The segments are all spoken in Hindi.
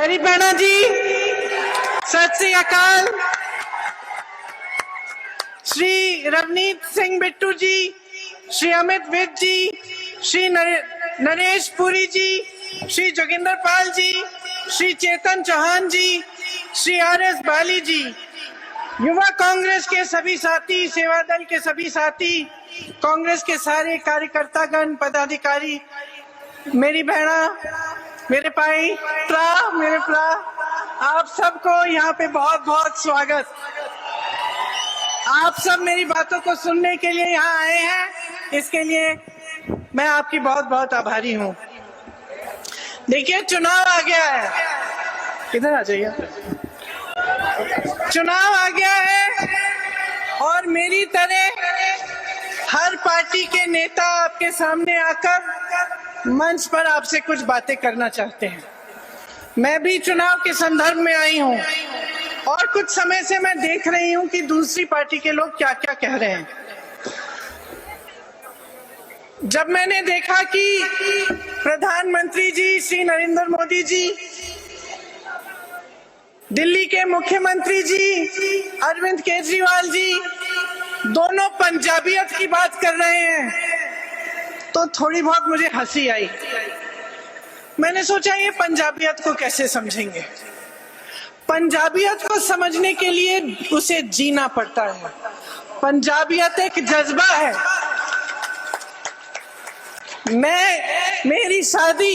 पैरी पैना जी, सत श्री अकाल। श्री रवनीत सिंह बिट्टू जी, श्री अमित विज जी, श्री नरेश पुरी जी, श्री जोगिंदर पाल जी, श्री चेतन चौहान जी, श्री आर.एस. बाली जी, युवा कांग्रेस के सभी साथी, सेवा दल के सभी साथी, कांग्रेस के सारे कार्यकर्तागण, पदाधिकारी, मेरी बहना, मेरे भाई, मेरे प्रा, आप सबको यहाँ पे बहुत बहुत स्वागत। आप सब मेरी बातों को सुनने के लिए यहाँ आए हैं, इसके लिए मैं आपकी बहुत बहुत आभारी हूँ। देखिए, चुनाव आ गया है, इधर आ जाइए। चुनाव आ गया है और मेरी तरह हर पार्टी के नेता आपके सामने आकर मंच पर आपसे कुछ बातें करना चाहते हैं। मैं भी चुनाव के संदर्भ में आई हूं और कुछ समय से मैं देख रही हूं कि दूसरी पार्टी के लोग क्या क्या कह रहे हैं। जब मैंने देखा कि प्रधानमंत्री जी श्री नरेंद्र मोदी जी, दिल्ली के मुख्यमंत्री जी अरविंद केजरीवाल जी दोनों पंजाबियत की बात कर रहे हैं, तो थोड़ी बहुत मुझे हंसी आई। मैंने सोचा ये पंजाबियत को कैसे समझेंगे। पंजाबियत को समझने के लिए उसे जीना पड़ता है। पंजाबियत एक जज्बा है। मेरी शादी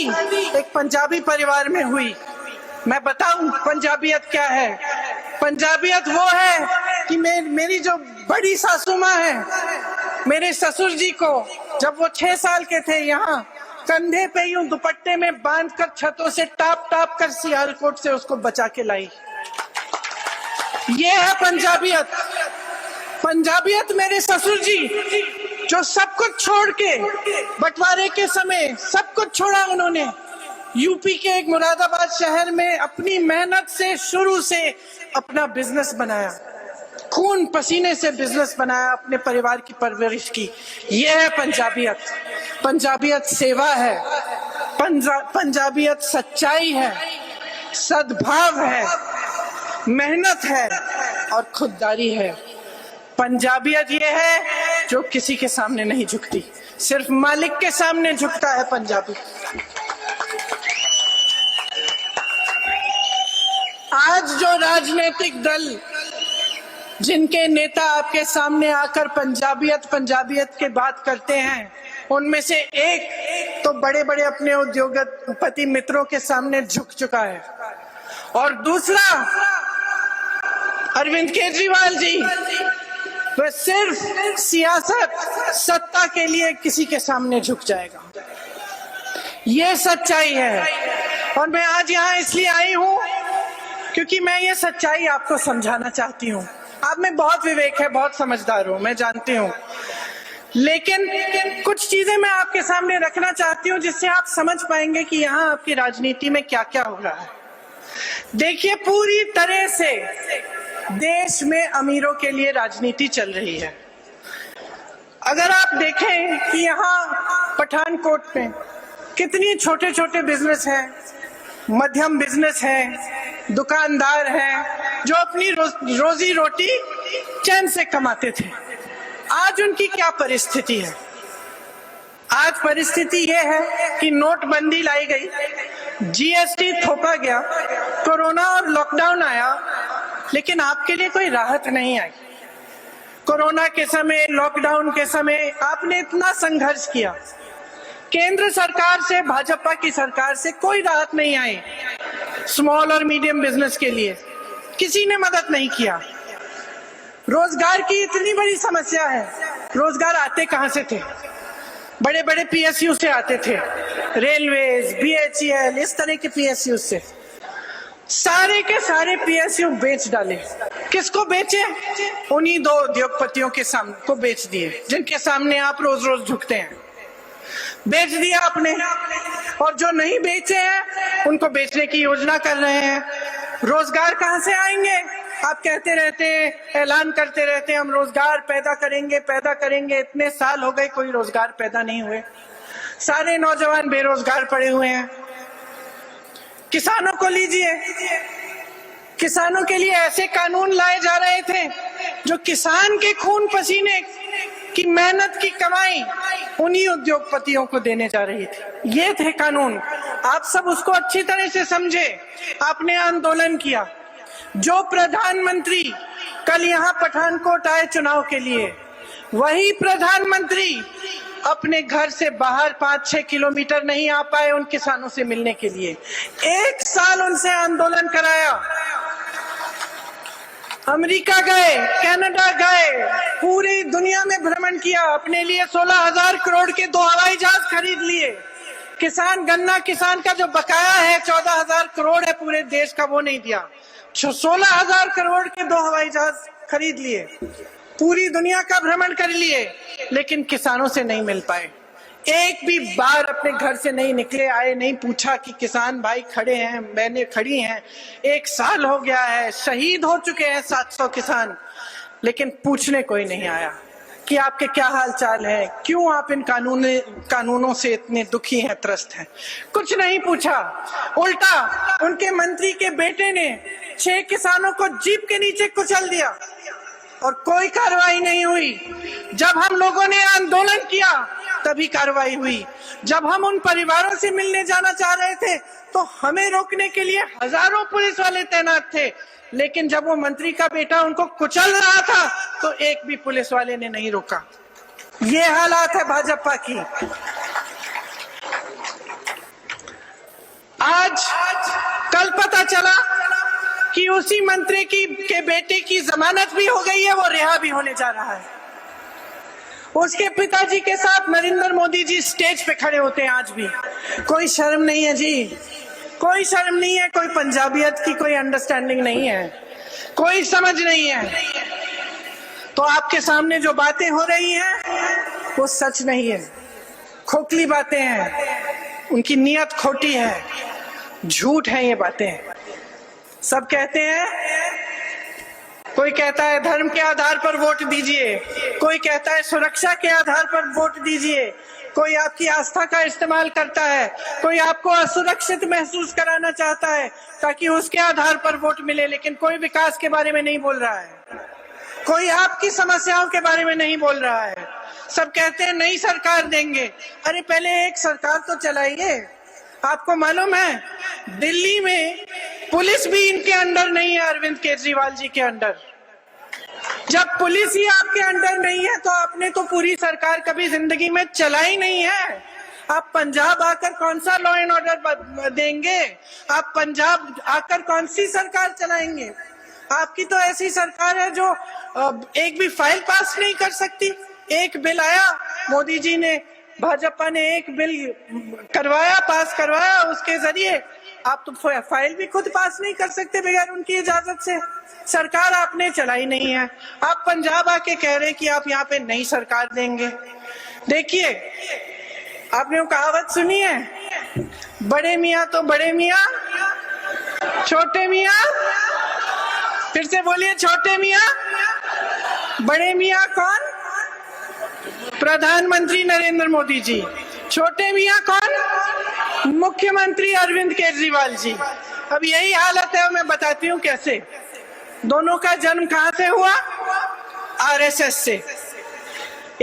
एक पंजाबी परिवार में हुई। मैं बताऊं पंजाबियत क्या है। पंजाबियत वो है कि मेरी जो बड़ी सासू माँ है, मेरे ससुर जी को जब वो 6 साल के थे, यहाँ कंधे पे यूं दुपट्टे में बांधकर छतों से टाप टाप कर सियालकोट से उसको बचा के लाई। ये है पंजाबियत। पंजाबियत मेरे ससुर जी जो सब कुछ छोड़ के, बंटवारे के समय सब कुछ छोड़ा उन्होंने, यूपी के एक मुरादाबाद शहर में अपनी मेहनत से शुरू से अपना बिजनेस बनाया, खून पसीने से बिजनेस बनाया, अपने परिवार की परवरिश की। यह है पंजाबियत। पंजाबियत सेवा है, पंजाबियत सच्चाई है, सद्भाव है, मेहनत है और खुददारी है। पंजाबियत ये है जो किसी के सामने नहीं झुकती, सिर्फ मालिक के सामने झुकता है पंजाबी। आज जो राजनीतिक दल, जिनके नेता आपके सामने आकर पंजाबियत के बात करते हैं, उनमें से एक तो बड़े बड़े अपने उद्योगपति मित्रों के सामने झुक चुका है और दूसरा अरविंद केजरीवाल जी, वह सिर्फ सियासत, सत्ता के लिए किसी के सामने झुक जाएगा। ये सच्चाई है और मैं आज यहाँ इसलिए आई हूँ क्योंकि मैं ये सच्चाई आपको समझाना चाहती हूँ। आप में बहुत विवेक है, बहुत समझदार हूँ, मैं जानती हूँ, लेकिन कुछ चीजें मैं आपके सामने रखना चाहती हूँ जिससे आप समझ पाएंगे कि यहाँ आपकी राजनीति में क्या क्या हो रहा है। देखिए, पूरी तरह से देश में अमीरों के लिए राजनीति चल रही है। अगर आप देखें कि यहाँ पठानकोट में कितनी छोटे छोटे बिजनेस हैं, मध्यम बिजनेस है, दुकानदार हैं जो अपनी रोजी रोटी चैन से कमाते थे, आज उनकी क्या परिस्थिति है। आज परिस्थिति यह है कि नोटबंदी लाई गई, जीएसटी थोपा गया, कोरोना और लॉकडाउन आया, लेकिन आपके लिए कोई राहत नहीं आई। कोरोना के समय, लॉकडाउन के समय आपने इतना संघर्ष किया, केंद्र सरकार से, भाजपा की सरकार से कोई राहत नहीं आई। स्मॉल और मीडियम बिजनेस के लिए किसी ने मदद नहीं किया। रोजगार की इतनी बड़ी समस्या है, रोजगार आते कहां से थे? बड़े बड़े पीएसयू से आते थे, रेलवेज, बीएचईएल, इस तरह के पीएसयू से। सारे के सारे पीएसयू बेच डाले। किसको बेचे? उन्हीं 2 उद्योगपतियों के सामने को बेच दिए, जिनके सामने आप रोज रोज झुकते हैं। बेच दिया आपने, और जो नहीं बेचे हैं उनको बेचने की योजना कर रहे हैं। रोजगार कहां से आएंगे? आप कहते रहते हैं, ऐलान करते रहते हैं, हम रोजगार पैदा करेंगे। इतने साल हो गए, कोई रोजगार पैदा नहीं हुए। सारे नौजवान बेरोजगार पड़े हुए हैं। किसानों को लीजिए, किसानों के लिए ऐसे कानून लाए जा रहे थे जो किसान के खून पसीने की मेहनत की कमाई उन्हीं उद्योगपतियों को देने जा रही थी। ये थे कानून। आप सब उसको अच्छी तरह से समझे। आपने आंदोलन किया। जो प्रधानमंत्री कल यहाँ पठानकोट आए चुनाव के लिए, वही प्रधानमंत्री अपने घर से बाहर 5-6 किलोमीटर नहीं आ पाए उन किसानों से मिलने के लिए। 1 साल उनसे आंदोलन कराया। अमेरिका गए, कनाडा गए, पूरी दुनिया में भ्रमण किया, अपने लिए 16,000 करोड़ के 2 हवाई जहाज खरीद लिए। किसान, गन्ना किसान का जो बकाया है 14,000 करोड़ है पूरे देश का, वो नहीं दिया। 16,000 करोड़ के 2 हवाई जहाज खरीद लिए, पूरी दुनिया का भ्रमण कर लिए, लेकिन किसानों से नहीं मिल पाए। एक भी बार अपने घर से नहीं निकले, आए नहीं पूछा कि किसान भाई खड़े हैं, बहनें खड़ी हैं। 1 साल हो गया है, शहीद हो चुके हैं 700 किसान, लेकिन पूछने कोई नहीं आया कि आपके क्या हाल चाल है, क्यों आप इन कानूनों से इतने दुखी हैं, त्रस्त हैं। कुछ नहीं पूछा। उल्टा उनके मंत्री के बेटे ने 6 किसानों को जीप के नीचे कुचल दिया और कोई कार्रवाई नहीं हुई। जब हम लोगों ने आंदोलन किया तभी कार्रवाई हुई। जब हम उन परिवारों से मिलने जाना चाह रहे थे तो हमें रोकने के लिए हजारों पुलिस वाले तैनात थे, लेकिन जब वो मंत्री का बेटा उनको कुचल रहा था तो एक भी पुलिस वाले ने नहीं रोका। ये हालात है भाजपा की। आज कल पता चला कि उसी मंत्री के बेटे की जमानत भी हो गई है, वो रिहा भी होने जा रहा है। उसके पिताजी के साथ नरेंद्र मोदी जी स्टेज पे खड़े होते हैं आज भी। कोई शर्म नहीं है जी, कोई शर्म नहीं है, कोई पंजाबियत की कोई अंडरस्टैंडिंग नहीं है, कोई समझ नहीं है। तो आपके सामने जो बातें हो रही हैं वो सच नहीं है, खोखली बातें हैं, उनकी नीयत खोटी है, झूठ है ये बातें। सब कहते हैं, कोई कहता है धर्म के आधार पर वोट दीजिए, कोई कहता है सुरक्षा के आधार पर वोट दीजिए, कोई आपकी आस्था का इस्तेमाल करता है, कोई आपको असुरक्षित महसूस कराना चाहता है ताकि उसके आधार पर वोट मिले, लेकिन कोई विकास के बारे में नहीं बोल रहा है, कोई आपकी समस्याओं के बारे में नहीं बोल रहा है। सब कहते हैं नई सरकार देंगे। अरे पहले एक सरकार तो चलाइए। आपको मालूम है दिल्ली में पुलिस भी इनके अंडर नहीं है, अरविंद केजरीवाल जी के अंडर। जब पुलिस ही आपके अंडर नहीं है तो आपने तो पूरी सरकार कभी जिंदगी में चलाई नहीं है। आप पंजाब आकर कौन सा लॉ एंड ऑर्डर देंगे? आप पंजाब आकर कौन सी सरकार चलाएंगे? आपकी तो ऐसी सरकार है जो एक भी फाइल पास नहीं कर सकती। एक बिल आया, मोदी जी ने, भाजपा ने एक बिल करवाया, पास करवाया, उसके जरिए आप तो फाइल भी खुद पास नहीं कर सकते बगैर उनकी इजाजत से। सरकार आपने चलाई नहीं है। आप पंजाब आके कह रहे हैं कि आप यहाँ पे नई सरकार देंगे। देखिए, आपने वो कहावत सुनी है, बड़े मियाँ तो बड़े मियाँ, छोटे मियाँ, फिर से बोलिए, छोटे मियाँ, बड़े मियाँ कौन? प्रधानमंत्री नरेंद्र मोदी जी। छोटे मियाँ कौन? मुख्यमंत्री अरविंद केजरीवाल जी। अब यही हालत है, मैं बताती हूँ कैसे। दोनों का जन्म कहां से हुआ? आरएसएस से।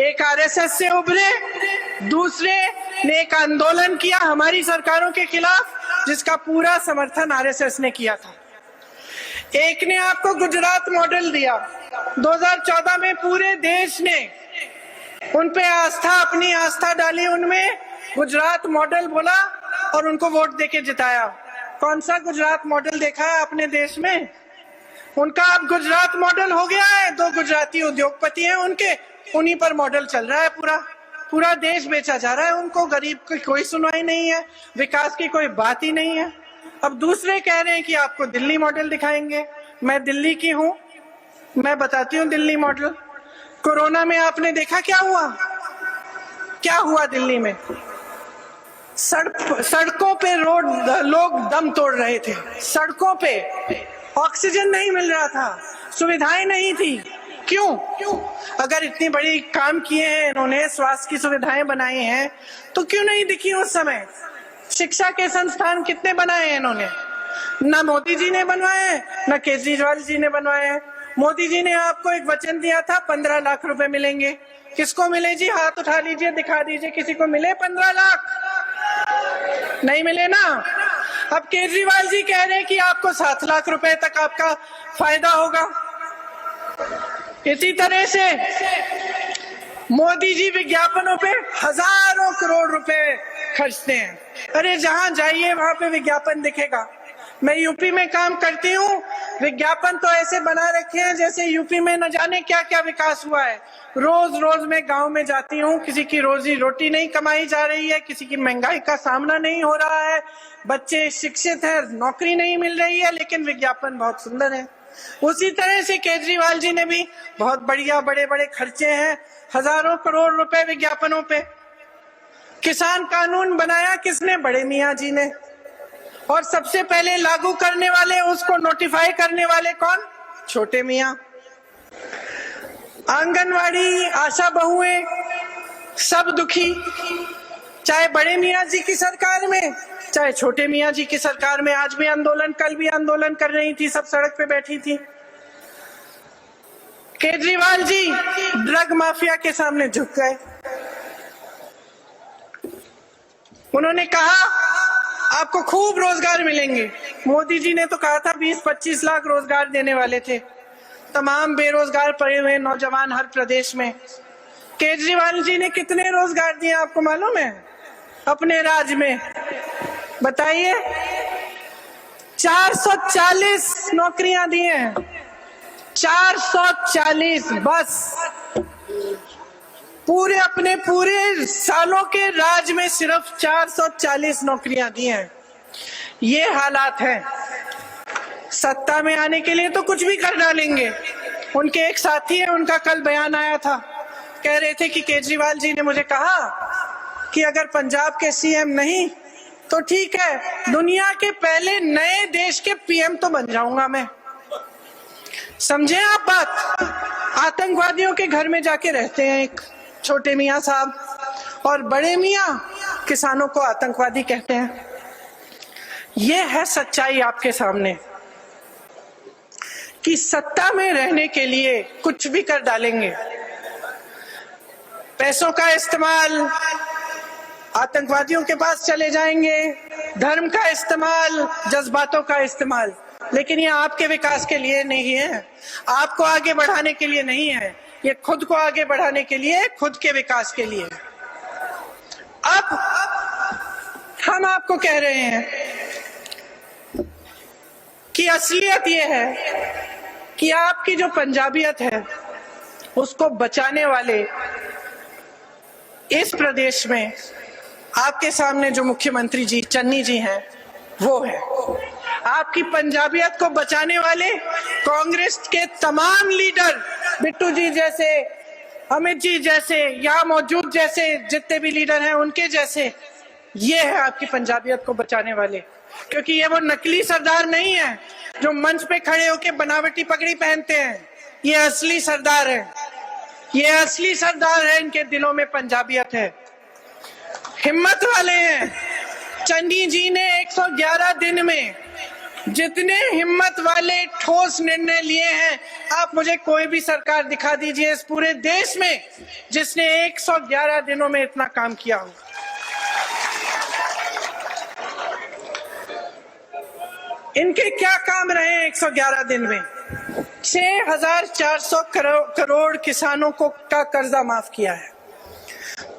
एक आरएसएस से उभरे, दूसरे ने एक आंदोलन किया हमारी सरकारों के खिलाफ, जिसका पूरा समर्थन आरएसएस ने किया था। एक ने आपको गुजरात मॉडल दिया। 2014 में पूरे देश ने उन पे आस्था, अपनी आस्था डाली उनमें, गुजरात मॉडल बोला और उनको वोट देके जिताया। कौन सा गुजरात मॉडल देखा है अपने देश में? उनका अब गुजरात मॉडल हो गया है। 2 गुजराती उद्योगपति हैं उनके, उन्हीं पर मॉडल चल रहा है। पूरा देश बेचा जा रहा है उनको। गरीब की कोई सुनवाई नहीं है, विकास की कोई बात ही नहीं है। अब दूसरे कह रहे हैं कि आपको दिल्ली मॉडल दिखाएंगे। मैं दिल्ली की हूं, मैं बताती हूँ दिल्ली मॉडल। कोरोना में आपने देखा क्या हुआ? क्या हुआ दिल्ली में? सड़कों पे लोग दम तोड़ रहे थे। सड़कों पे ऑक्सीजन नहीं मिल रहा था, सुविधाएं नहीं थी। क्यों? अगर इतनी बड़ी काम किए हैं इन्होंने, स्वास्थ्य की सुविधाएं बनाई हैं, तो क्यों नहीं दिखी उस समय? शिक्षा के संस्थान कितने बनाए हैं इन्होंने? ना मोदी जी ने बनवाए हैं, ना केजरीवाल जी ने बनवाए हैं। मोदी जी ने आपको एक वचन दिया था 15 लाख रुपए मिलेंगे। किसको मिले जी? हाथ उठा लीजिए, दिखा दीजिए, किसी को मिले 15 लाख? नहीं मिले ना। अब केजरीवाल जी कह रहे हैं कि आपको 7 लाख रुपए तक आपका फायदा होगा। इसी तरह से मोदी जी विज्ञापनों पे हजारों करोड़ रुपए खर्चते हैं। अरे जहां जाइए वहां पे विज्ञापन दिखेगा। मैं यूपी में काम करती हूँ, विज्ञापन तो ऐसे बना रखे हैं जैसे यूपी में न जाने क्या क्या विकास हुआ है। रोज रोज मैं गांव में जाती हूँ, किसी की रोजी रोटी नहीं कमाई जा रही है, किसी की महंगाई का सामना नहीं हो रहा है, बच्चे शिक्षित हैं, नौकरी नहीं मिल रही है, लेकिन विज्ञापन बहुत सुंदर है। उसी तरह से केजरीवाल जी ने भी बहुत बढ़िया बड़े बड़े खर्चे हैं, हजारों करोड़ रुपए विज्ञापनों पे। किसान कानून बनाया किसने? बड़े मियाँ जी ने। और सबसे पहले लागू करने वाले, उसको नोटिफाई करने वाले कौन? छोटे मियाँ। आंगनवाड़ी, आशा बहुएं, सब दुखी, चाहे बड़े मियाँ जी की सरकार में, चाहे छोटे मियाँ जी की सरकार में। आज भी आंदोलन, कल भी आंदोलन कर रही थी, सब सड़क पे बैठी थी। केजरीवाल जी ड्रग माफिया के सामने झुक गए। उन्होंने कहा आपको खूब रोजगार मिलेंगे। मोदी जी ने तो कहा था 20-25 लाख रोजगार देने वाले थे। तमाम बेरोजगार पड़े हुए नौजवान हर प्रदेश में। केजरीवाल जी ने कितने रोजगार दिए आपको मालूम है अपने राज्य में? बताइए। 440 नौकरियां दी हैं, 440 बस। पूरे सालों के राज में सिर्फ 440 नौकरियां दी हैं। ये हालात है। सत्ता में आने के लिए तो कुछ भी कर डालेंगे। उनके एक साथी है, उनका कल बयान आया था, कह रहे थे कि केजरीवाल जी ने मुझे कहा कि अगर पंजाब के सीएम नहीं तो ठीक है, दुनिया के पहले नए देश के पीएम तो बन जाऊंगा मैं। समझे आप बात? आतंकवादियों के घर में जाके रहते हैं एक छोटे मियाँ साहब, और बड़े मियाँ किसानों को आतंकवादी कहते हैं। ये है सच्चाई आपके सामने कि सत्ता में रहने के लिए कुछ भी कर डालेंगे। पैसों का इस्तेमाल, आतंकवादियों के पास चले जाएंगे, धर्म का इस्तेमाल, जज्बातों का इस्तेमाल। लेकिन ये आपके विकास के लिए नहीं है, आपको आगे बढ़ाने के लिए नहीं है, ये खुद को आगे बढ़ाने के लिए, खुद के विकास के लिए। अब हम आपको कह रहे हैं कि असलियत ये है कि आपकी जो पंजाबियत है उसको बचाने वाले इस प्रदेश में आपके सामने जो मुख्यमंत्री जी चन्नी जी हैं वो है। आपकी पंजाबियत को बचाने वाले कांग्रेस के तमाम लीडर, बिट्टू जी जैसे, अमित जी जैसे, यहाँ मौजूद जैसे जितने भी लीडर हैं उनके जैसे, ये है आपकी पंजाबियत को बचाने वाले। क्योंकि ये वो नकली सरदार नहीं है जो मंच पे खड़े होके बनावटी पगड़ी पहनते हैं। ये असली सरदार है, ये असली सरदार है, इनके दिलों में पंजाबियत है, हिम्मत वाले हैं। चन्नी जी ने 111 दिन में जितने हिम्मत वाले ठोस निर्णय लिए हैं, आप मुझे कोई भी सरकार दिखा दीजिए इस पूरे देश में जिसने 111 दिनों में इतना काम किया हो। इनके क्या काम रहे 111 दिन में? 6,400 करोड़ किसानों को का कर्जा माफ किया है,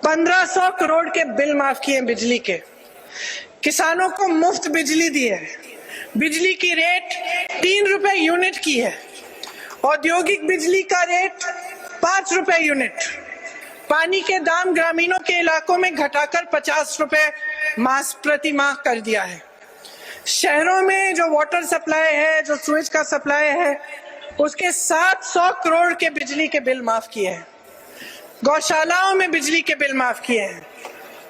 1,500 करोड़ के बिल माफ किए बिजली के, किसानों को मुफ्त बिजली दी है, बिजली की रेट 3 रुपए यूनिट की है, औद्योगिक बिजली का रेट 5 रुपए यूनिट, पानी के दाम ग्रामीणों के इलाकों में घटाकर 50 रुपए प्रति माह कर दिया है। शहरों में जो वाटर सप्लाई है, जो सूरज का सप्लाई है, उसके 700 करोड़ के बिजली के बिल माफ किए हैं, गौशालाओं में बिजली के बिल माफ किए हैं,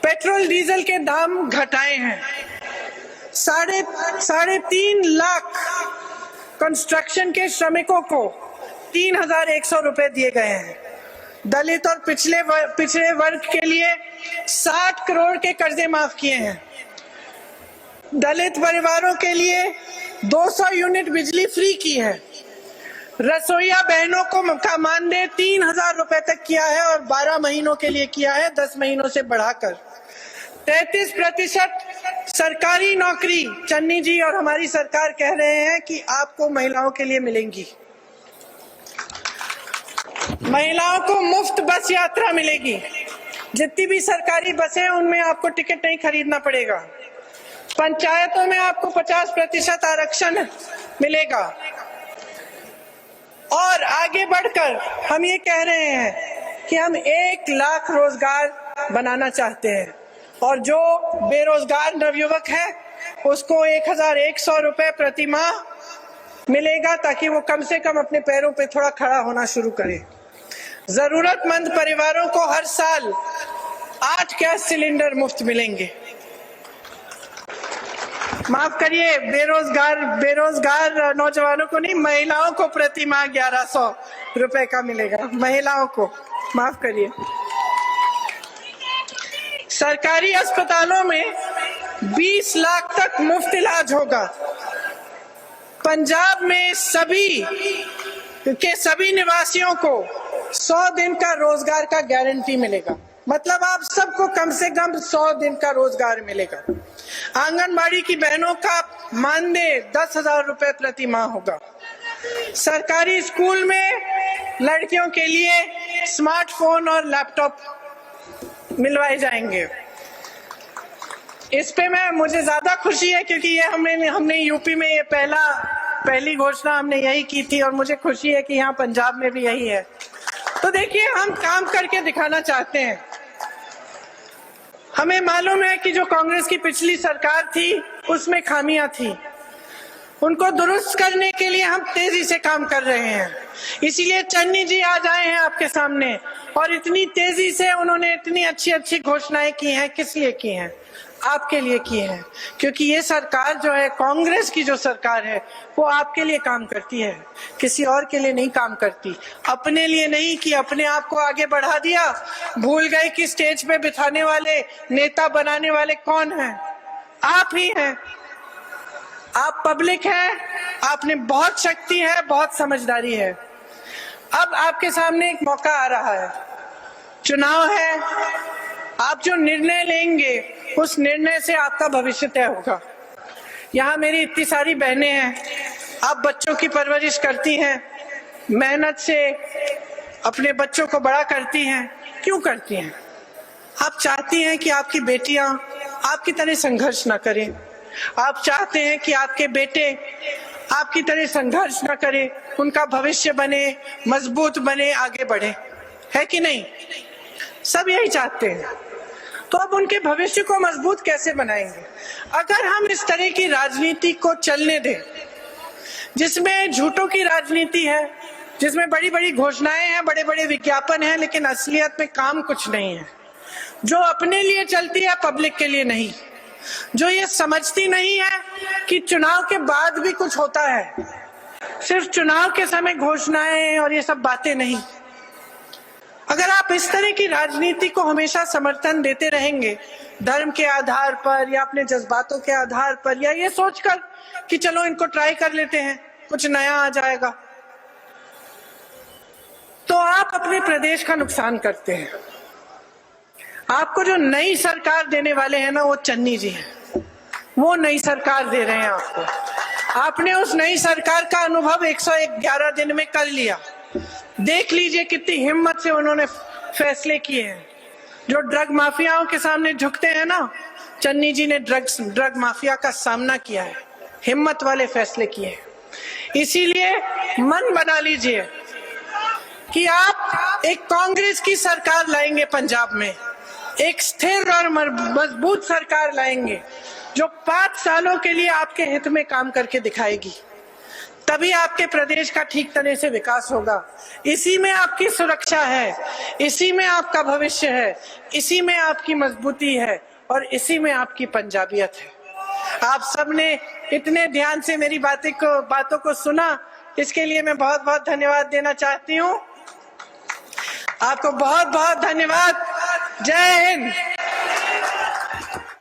पेट्रोल डीजल के दाम घटाए हैं, 3.5 लाख कंस्ट्रक्शन के श्रमिकों को 3,100 रुपए दिए गए हैं, दलित और पिछड़े वर्ग के लिए 60 करोड़ के कर्जे माफ किए हैं, दलित परिवारों के लिए 200 यूनिट बिजली फ्री की है। रसोईया बहनों को का मानदेय 3000 रुपए तक किया है और 12 महीनों के लिए किया है, 10 महीनों से बढ़ाकर। 33% सरकारी नौकरी चन्नी जी और हमारी सरकार कह रहे हैं कि आपको महिलाओं के लिए मिलेंगी। महिलाओं को मुफ्त बस यात्रा मिलेगी। जितनी भी सरकारी बसें हैं उनमें आपको टिकट नहीं खरीदना पड़ेगा। पंचायतों में आपको 50% आरक्षण मिलेगा। और आगे बढ़कर हम ये कह रहे हैं कि हम 1 लाख रोजगार बनाना चाहते हैं और जो बेरोजगार नवयुवक है उसको 1100 रुपए प्रति माह मिलेगा ताकि वो कम से कम अपने पैरों पे थोड़ा खड़ा होना शुरू करे। जरूरतमंद परिवारों को हर साल 8 गैस सिलेंडर मुफ्त मिलेंगे। माफ करिए, बेरोजगार नौजवानों को नहीं, महिलाओं को प्रति माह 1100 रुपए का मिलेगा। महिलाओं को माफ करिए। सरकारी अस्पतालों में 20 लाख तक मुफ्त इलाज होगा। पंजाब में सभी निवासियों को 100 दिन का रोजगार का गारंटी मिलेगा। मतलब आप सबको कम से कम 100 दिन का रोजगार मिलेगा। आंगनबाड़ी की बहनों का मानदेय 10,000 रुपए प्रति माह होगा। सरकारी स्कूल में लड़कियों के लिए स्मार्टफोन और लैपटॉप मिलवाए जाएंगे। इस पे मुझे ज्यादा खुशी है क्योंकि ये हमने यूपी में ये पहली घोषणा हमने यही की थी और मुझे खुशी है कि यहाँ पंजाब में भी यही है। तो देखिए, हम काम करके दिखाना चाहते हैं। हमें मालूम है कि जो कांग्रेस की पिछली सरकार थी उसमें खामियां थी, उनको दुरुस्त करने के लिए हम तेजी से काम कर रहे हैं। इसीलिए चन्नी जी आज आए हैं आपके सामने और इतनी तेजी से उन्होंने इतनी अच्छी अच्छी घोषणाएं की हैं। किस लिए की हैं? आपके लिए की हैं, क्योंकि ये सरकार जो है, कांग्रेस की जो सरकार है, वो आपके लिए काम करती है, किसी और के लिए नहीं काम करती। अपने लिए नहीं कि अपने आप को आगे बढ़ा दिया, भूल गए कि स्टेज पे बिठाने वाले, नेता बनाने वाले कौन हैं? आप ही हैं। आप पब्लिक हैं, आपने बहुत शक्ति है, बहुत समझदारी है। अब आपके सामने एक मौका आ रहा है, चुनाव है। आप जो निर्णय लेंगे उस निर्णय से आपका भविष्य तय होगा। यहाँ मेरी इतनी सारी बहनें हैं, आप बच्चों की परवरिश करती हैं, मेहनत से अपने बच्चों को बड़ा करती हैं। क्यों करती हैं? आप चाहती हैं कि आपकी बेटियां आपकी तरह संघर्ष ना करें। आप चाहते हैं कि आपके बेटे आपकी तरह संघर्ष ना करें, उनका भविष्य बने, मजबूत बने, आगे बढ़े, है कि नहीं? सब यही चाहते हैं। तो अब उनके भविष्य को मजबूत कैसे बनाएंगे? अगर हम इस तरह की राजनीति को चलने दें, जिसमें झूठों की राजनीति है, जिसमें बड़ी बड़ी घोषणाएं हैं, बड़े बड़े विज्ञापन हैं, लेकिन असलियत में काम कुछ नहीं है, जो अपने लिए चलती है, पब्लिक के लिए नहीं, जो ये समझती नहीं है कि चुनाव के बाद भी कुछ होता है, सिर्फ चुनाव के समय घोषणाएं और ये सब बातें नहीं। अगर आप इस तरह की राजनीति को हमेशा समर्थन देते रहेंगे, धर्म के आधार पर या अपने जज्बातों के आधार पर, या ये सोचकर कि चलो इनको ट्राई कर लेते हैं, कुछ नया आ जाएगा, तो आप अपने प्रदेश का नुकसान करते हैं। आपको जो नई सरकार देने वाले हैं ना, वो चन्नी जी हैं। वो नई सरकार दे रहे हैं आपको। आपने उस नई सरकार का अनुभव 111 दिन में कर लिया। देख लीजिए कितनी हिम्मत से उन्होंने फैसले किए हैं। जो ड्रग माफियाओं के सामने झुकते हैं ना, चन्नी जी ने ड्रग माफिया का सामना किया है, हिम्मत वाले फैसले किए हैं। इसीलिए मन बना लीजिए कि आप एक कांग्रेस की सरकार लाएंगे पंजाब में, एक स्थिर और मजबूत सरकार लाएंगे जो 5 सालों के लिए आपके हित में काम करके दिखाएगी। तभी आपके प्रदेश का ठीक तरह से विकास होगा। इसी में आपकी सुरक्षा है, इसी में आपका भविष्य है, इसी में आपकी मजबूती है और इसी में आपकी पंजाबियत है। आप सबने इतने ध्यान से मेरी बातों को सुना, इसके लिए मैं बहुत बहुत धन्यवाद देना चाहती हूँ। आपको बहुत बहुत धन्यवाद। जय हिंद।